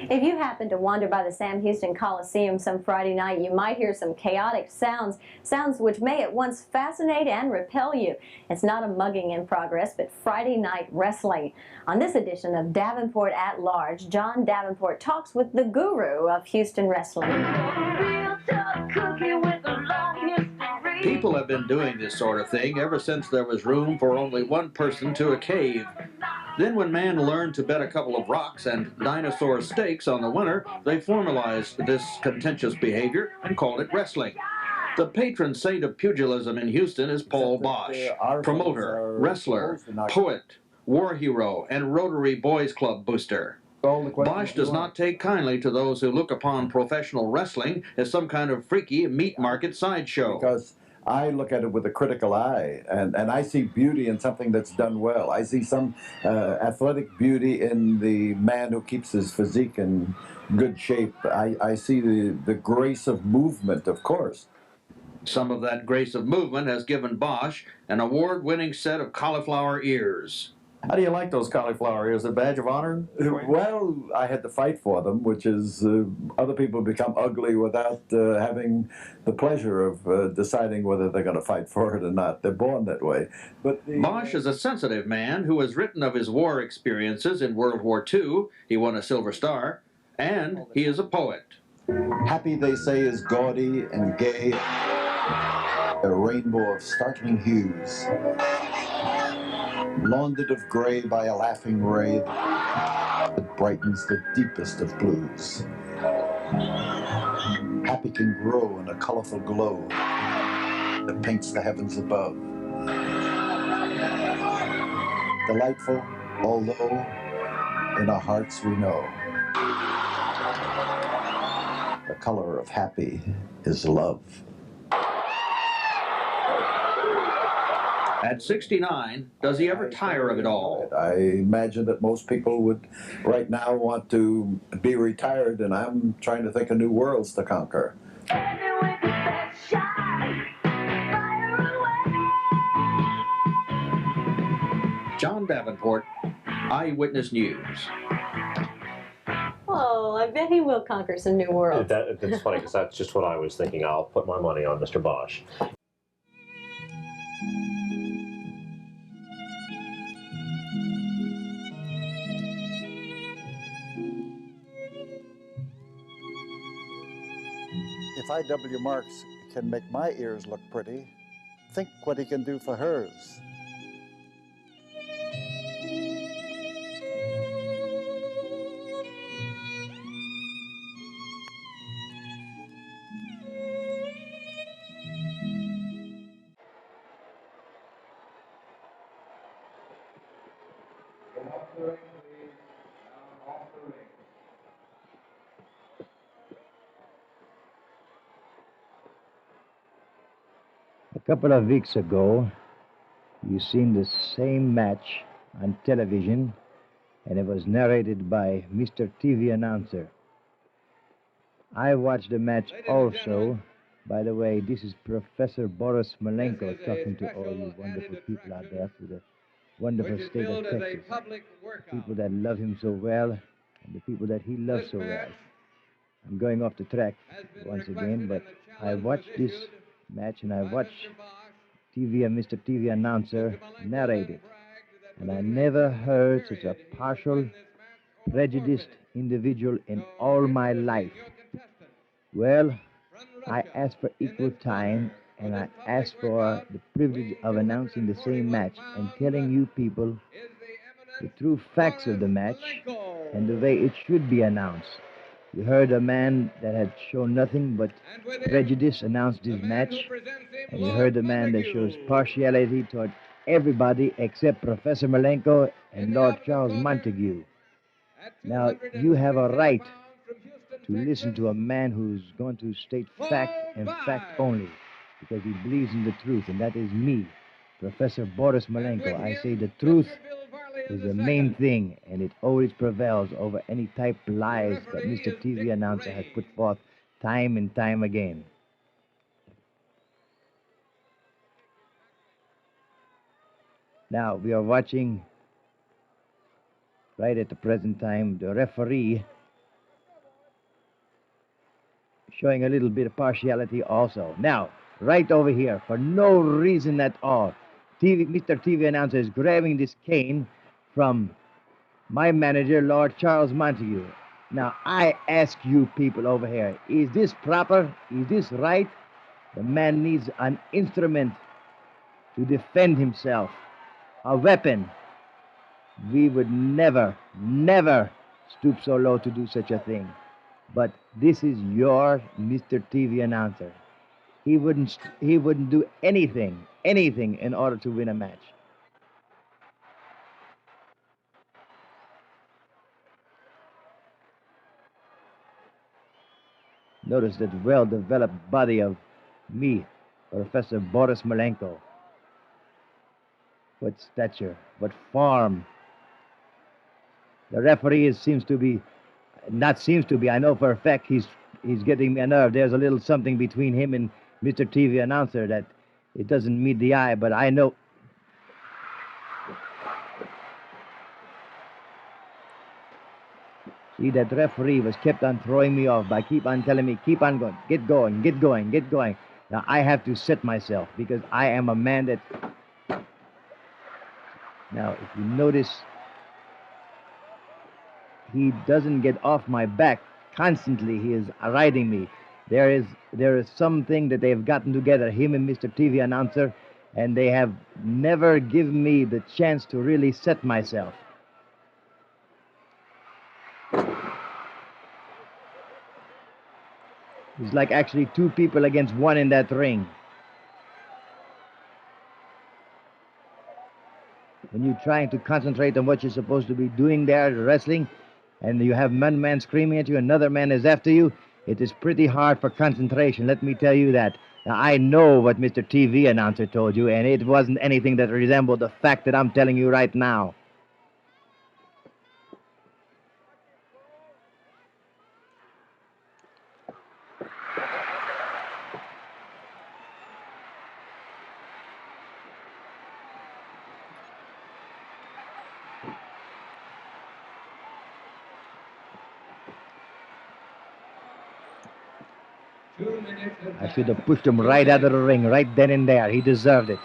If you happen to wander by the Sam Houston Coliseum some Friday night, you might hear some chaotic sounds which may at once fascinate and repel you. It's not a mugging in progress, but Friday night wrestling. On this edition of Davenport at Large, John Davenport talks with the guru of Houston wrestling. People have been doing this sort of thing ever since there was room for only one person to a cave. Then when man learned to bet a couple of rocks and dinosaur steaks on the winner, they formalized this contentious behavior and called it wrestling. The patron saint of pugilism in Houston is Paul Boesch, promoter, wrestler, poet, war hero, and Rotary Boys Club booster. Boesch does not take kindly to those who look upon professional wrestling as some kind of freaky meat market sideshow. Because I look at it with a critical eye, and I see beauty in something that's done well. I see some athletic beauty in the man who keeps his physique in good shape. I see the grace of movement, of course. Some of that grace of movement has given Boesch an award-winning set of cauliflower ears. How do you like those cauliflower ears? A badge of honor? Well, I had to fight for them, which is other people become ugly without having the pleasure of deciding whether they're going to fight for it or not. They're born that way. But Boesch is a sensitive man who has written of his war experiences in World War II. He won a Silver Star, and he is a poet. Happy, they say, is gaudy and gay, a rainbow of startling hues, laundered of gray by a laughing ray that brightens the deepest of blues. Happy can grow in a colorful glow that paints the heavens above. Delightful, although in our hearts we know the color of happy is love. At 69, does he ever tire of it all? I imagine that most people would right now want to be retired, and I'm trying to think of new worlds to conquer. John Davenport, Eyewitness News. Oh, I bet he will conquer some new worlds. That's funny, because that's just what I was thinking. I'll put my money on Mr. Boesch. If I.W. Marks can make my ears look pretty, think what he can do for hers. A couple of weeks ago, you seen the same match on television, and it was narrated by Mr. TV announcer. I watched the match also. By the way, this is Professor Boris Malenko talking to all you wonderful people out there through the wonderful state of Texas. The people that love him so well, and the people that he loves so well. I'm going off the track once again, but I watched this match, and I watched TV and Mr. TV announcer narrate it. And I never heard such a partial, prejudiced individual in all my life. Well, I asked for equal time, and I asked for the privilege of announcing the same match and telling you people the true facts of the match and the way it should be announced. You heard a man that had shown nothing but prejudice announce this match, and you heard a man that shows partiality toward everybody except Professor Malenko and Lord Charles Montague. Now, you have a right to listen to a man who's going to state fact and fact only, because he believes in the truth, and that is me, Professor Boris Malenko. I say the truth is the main thing, and it always prevails over any type of lies that Mr. TV announcer has put forth time and time again. Now, we are watching, right at the present time, the referee showing a little bit of partiality also. Now, right over here, for no reason at all, Mr. TV announcer is grabbing this cane from my manager, Lord Charles Montague. Now, I ask you people over here, is this proper? Is this right? The man needs an instrument to defend himself, a weapon. We would never, never stoop so low to do such a thing. But this is your Mr. TV announcer. He wouldn't do anything in order to win a match. Notice that well-developed body of me, Professor Boris Malenko. What stature, what form. The referee not seems to be, I know for a fact he's getting me a nerve. There's a little something between him and Mr. TV announcer that it doesn't meet the eye, but I know. See, that referee was kept on throwing me off by keep on telling me, keep on going, get going, get going, get going. Now, I have to set myself because I am a man that... Now, if you notice, he doesn't get off my back. Constantly, he is riding me. There is something that they've gotten together, him and Mr. TV announcer, and they have never given me the chance to really set myself. It's like actually two people against one in that ring. When you're trying to concentrate on what you're supposed to be doing there, wrestling, and you have one man screaming at you, another man is after you, it is pretty hard for concentration, let me tell you that. Now, I know what Mr. TV announcer told you, and it wasn't anything that resembled the fact that I'm telling you right now. I should have pushed him right out of the ring, right then and there. He deserved it.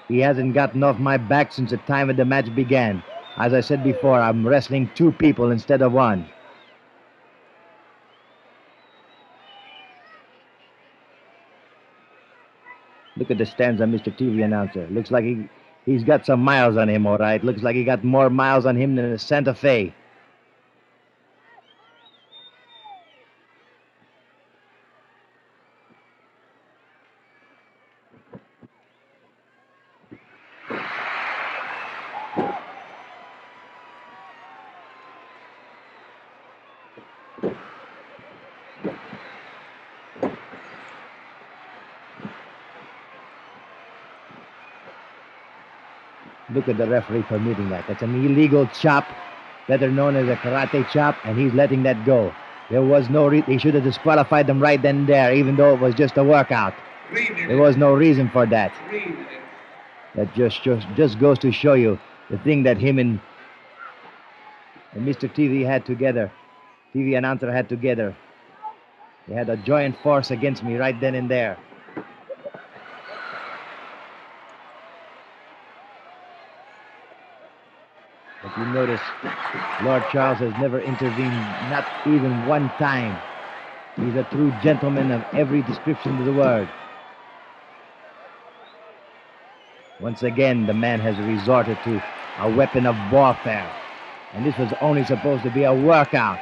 He hasn't gotten off my back since the time that the match began. As I said before, I'm wrestling two people instead of one. Look at the stance on Mr. TV announcer. Looks like he's got some miles on him, all right. Looks like he got more miles on him than a Santa Fe. Look at the referee permitting that. That's an illegal chop, better known as a karate chop, and he's letting that go. There was no he should have disqualified them right then and there, even though it was just a workout. There was no reason for that. That just goes to show you the thing that him and Mr. TV had together, TV announcer had together. They had a joint force against me right then and there. If you notice, Lord Charles has never intervened, not even one time. He's a true gentleman of every description of the word. Once again, the man has resorted to a weapon of warfare. And this was only supposed to be a workout.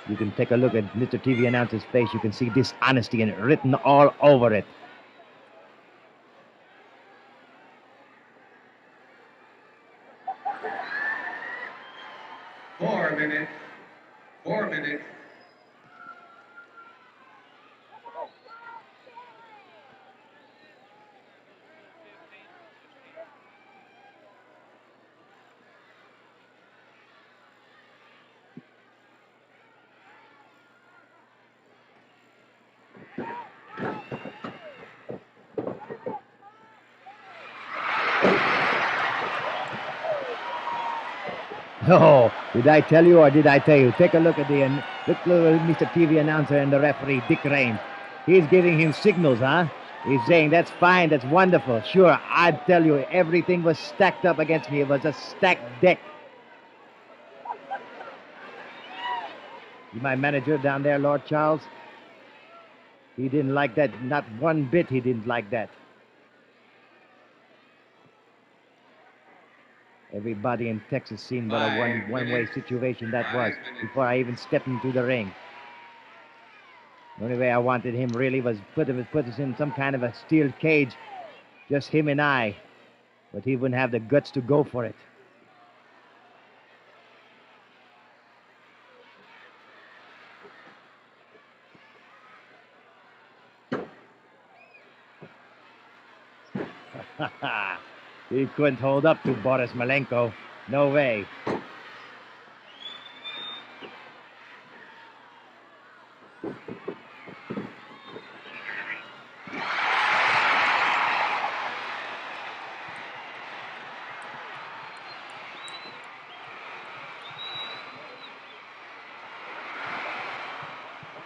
You can take a look at Mr. TV announcer's face. You can see dishonesty and written all over it. Four minutes. No, did I tell you or did I tell you? Take a look at look at Mr. TV announcer and the referee, Dick Raines. He's giving him signals, huh? He's saying, that's fine, that's wonderful. Sure, I tell you, everything was stacked up against me. It was a stacked deck. My manager down there, Lord Charles, he didn't like that. Not one bit he didn't like that. Everybody in Texas seen what a one-way situation that was before I even stepped into the ring. The only way I wanted him really was put us in some kind of a steel cage, just him and I. But he wouldn't have the guts to go for it. He couldn't hold up to Boris Malenko. No way.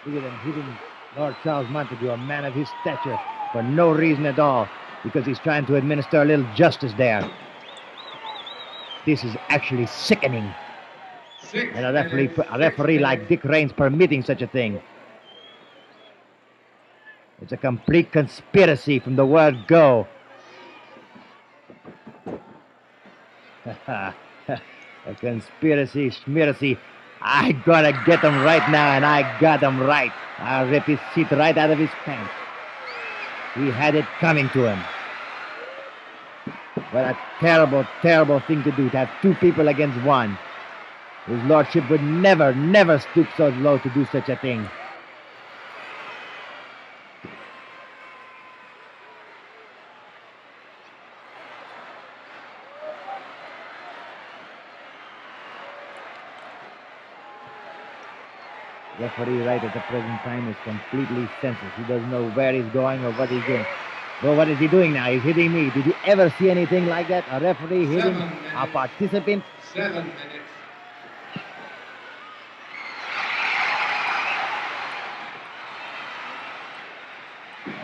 Look at him hitting Lord Charles Montague, a man of his stature, for no reason at all, because he's trying to administer a little justice there. This is actually sickening. And a referee like Dick Raines permitting such a thing. It's a complete conspiracy from the word go. A conspiracy, schmiracy. I gotta get him right now, and I got him right. I'll rip his seat right out of his pants. He had it coming to him. What a terrible, terrible thing to do, to have two people against one. His lordship would never, never stoop so low to do such a thing. The referee right at the present time is completely senseless. He doesn't know where he's going or what he's doing. Well, what is he doing now? He's hitting me. Did you ever see anything like that? A referee hitting a participant? 7 minutes.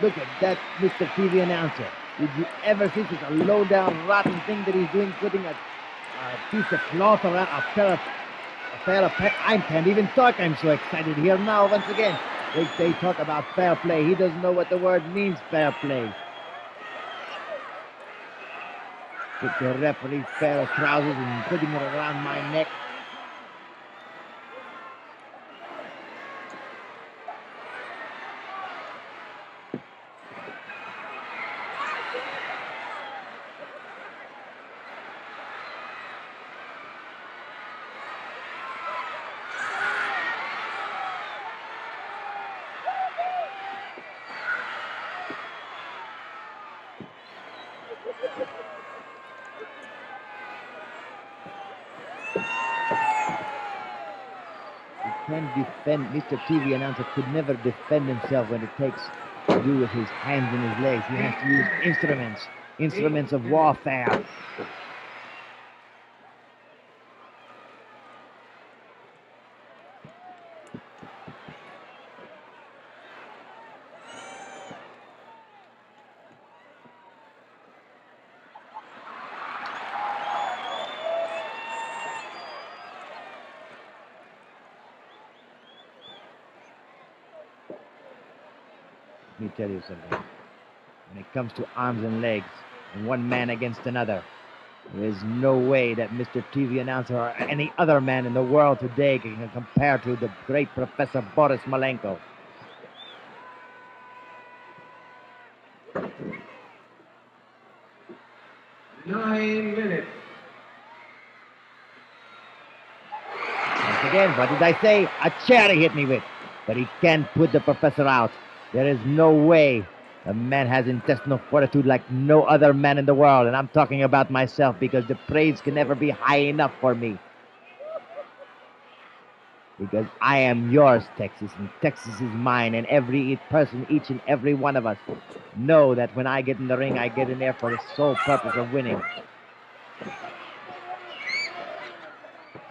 Look at that, Mr. TV announcer. Did you ever see such a low-down, rotten thing that he's doing, putting a piece of cloth around a pair of I can't even talk. I'm so excited here now. Once again, they talk about fair play. He doesn't know what the word means, fair play. Took the referee's pair of trousers and putting it around my neck. Can't defend. Mr. TV announcer could never defend himself when it takes to do with his hands and his legs. He has to use instruments of warfare. Let me tell you something. When it comes to arms and legs, and one man against another, there is no way that Mr. TV announcer or any other man in the world today can compare to the great Professor Boris Malenko. Nine minutes. Once again, what did I say? A chair he hit me with. But he can't put the professor out. There is no way. A man has intestinal fortitude like no other man in the world. And I'm talking about myself because the praise can never be high enough for me. Because I am yours, Texas, and Texas is mine. And every person, each and every one of us, know that when I get in the ring, I get in there for the sole purpose of winning.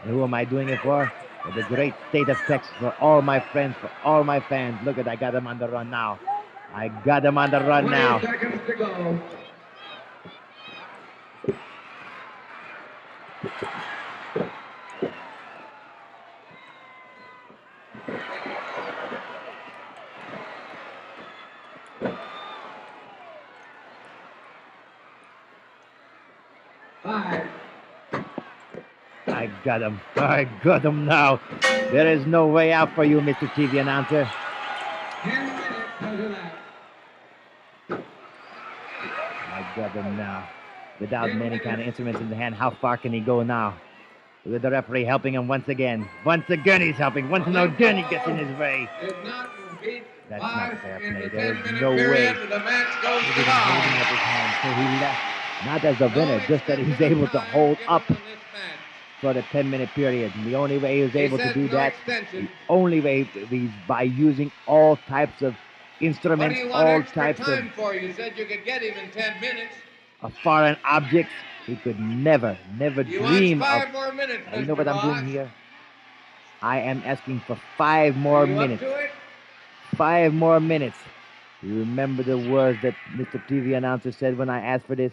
And who am I doing it for? For the great state of Texas, for all my friends, for all my fans. Look at, I got them on the run now. I got them on the run 20 now. seconds to go. Five. I got him. I got him now. There is no way out for you, Mr. TV announcer. 10 minutes has elapsed. I got him now. Without many kind of instruments in the hand, how far can he go now? With the referee helping him once again. Once again he's helping. Once again he gets in his way. Did not beat That's Boesch not fair in play. the There is 10-minute no way. period, and the match goes He to didn't hold him bye. with his hand, so he left. Not as a winner, No just that he's extension of able to time hold given up in this match. for the 10-minute period. And the only way he was He able to says do no that, extension. the only way is by using all types of What do instruments, you want all extra types of time for? You said you could get him in 10 minutes. foreign objects. He could never You want dream of. 5 more minutes, You Mr. know what I'm Bosch? doing here? I am asking for 5 Are more you minutes. up to it? 5 more minutes. You remember the words that Mr. TV announcer said when I asked for this?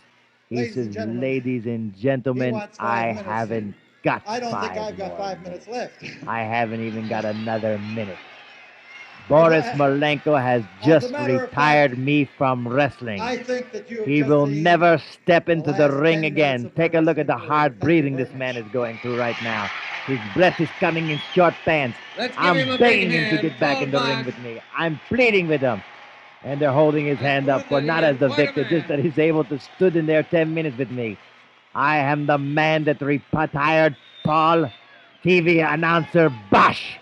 He Ladies and says, gentlemen, ladies and he gentlemen, wants I 5 minutes. haven't got I don't think 5 I've got more 5 minutes left. I haven't even got another minute. Boris Malenko has As a just matter of retired fact, me from wrestling. I think that you have He just will seen never step into the last ring 10 again. minutes of Take my a look at the wrestling hard career. Thank you breathing very this much. man is going through right now. His breath is coming in short pants. Let's give I'm him a big begging him to hand. get back Paul in the ring Bosch. with me. I'm pleading with him. And they're holding his That hand up proves for that he not is as the quite a victor, just man. that he's able to stood in there 10 minutes with me. I am the man that retired Paul TV announcer Bosch.